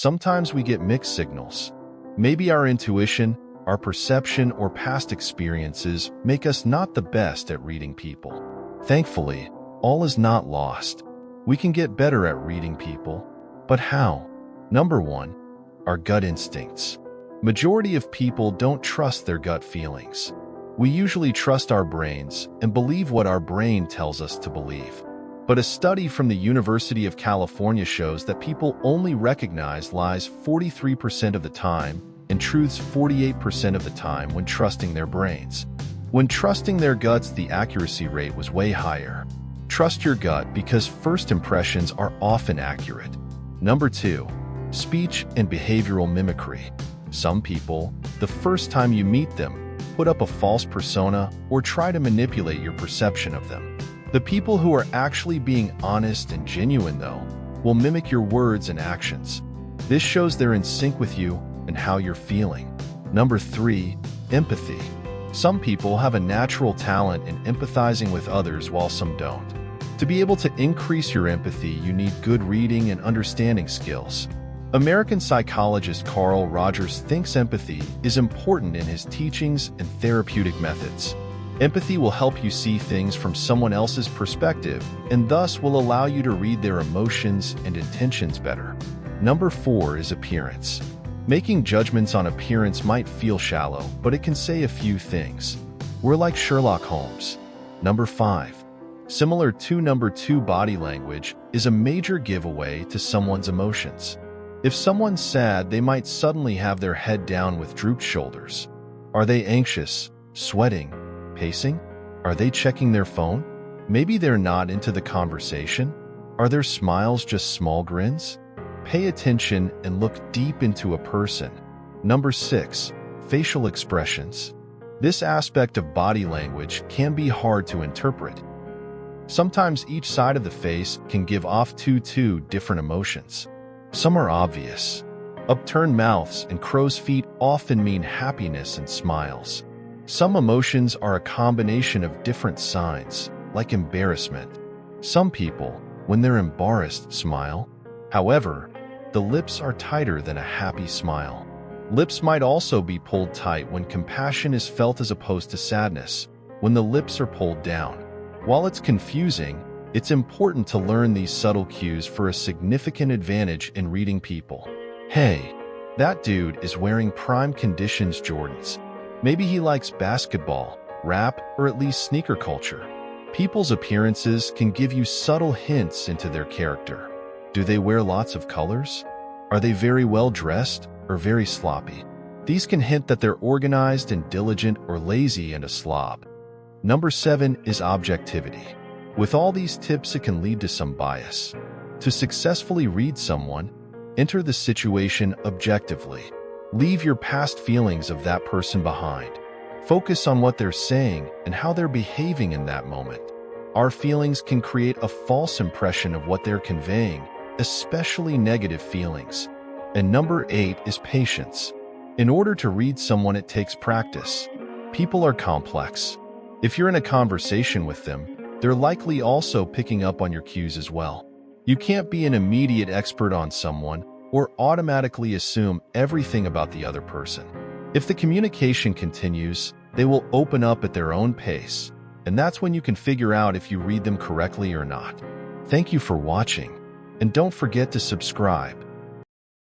Sometimes we get mixed signals. Maybe our intuition, our perception, or past experiences make us not the best at reading people. Thankfully, all is not lost. We can get better at reading people. But how? Number 1, our gut instincts. Majority of people don't trust their gut feelings. We usually trust our brains and believe what our brain tells us to believe. But a study from the University of California shows that people only recognize lies 43% of the time and truths 48% of the time when trusting their brains. When trusting their guts, the accuracy rate was way higher. Trust your gut because first impressions are often accurate. Number 2, speech and behavioral mimicry. Some people, the first time you meet them, put up a false persona or try to manipulate your perception of them. The people who are actually being honest and genuine, though, will mimic your words and actions. This shows they're in sync with you and how you're feeling. Number 3, empathy. Some people have a natural talent in empathizing with others while some don't. To be able to increase your empathy, you need good reading and understanding skills. American psychologist Carl Rogers thinks empathy is important in his teachings and therapeutic methods. Empathy will help you see things from someone else's perspective and thus will allow you to read their emotions and intentions better. Number 4 is appearance. Making judgments on appearance might feel shallow, but it can say a few things. We're like Sherlock Holmes. Number 5. Similar to number 2, body language is a major giveaway to someone's emotions. If someone's sad, they might suddenly have their head down with drooped shoulders. Are they anxious, sweating, pacing? Are they checking their phone? Maybe they're not into the conversation. Are their smiles just small grins? Pay attention and look deep into a person. Number 6, facial expressions. This aspect of body language can be hard to interpret. Sometimes each side of the face can give off two different emotions. Some are obvious. Upturned mouths and crow's feet often mean happiness and smiles. Some emotions are a combination of different signs, like embarrassment. Some people, when they're embarrassed, smile. However, the lips are tighter than a happy smile. Lips might also be pulled tight when compassion is felt as opposed to sadness, when the lips are pulled down. While it's confusing, it's important to learn these subtle cues for a significant advantage in reading people. Hey, that dude is wearing prime conditions Jordans. Maybe he likes basketball, rap, or at least sneaker culture. People's appearances can give you subtle hints into their character. Do they wear lots of colors? Are they very well dressed or very sloppy? These can hint that they're organized and diligent or lazy and a slob. Number 7 is objectivity. With all these tips, it can lead to some bias. To successfully read someone, enter the situation objectively. Leave your past feelings of that person behind. Focus on what they're saying and how they're behaving in that moment. Our feelings can create a false impression of what they're conveying, especially negative feelings. And number 8 is patience. In order to read someone, it takes practice. People are complex. If you're in a conversation with them, they're likely also picking up on your cues as well. You can't be an immediate expert on someone or automatically assume everything about the other person. If the communication continues, they will open up at their own pace, and that's when you can figure out if you read them correctly or not. Thank you for watching, and don't forget to subscribe.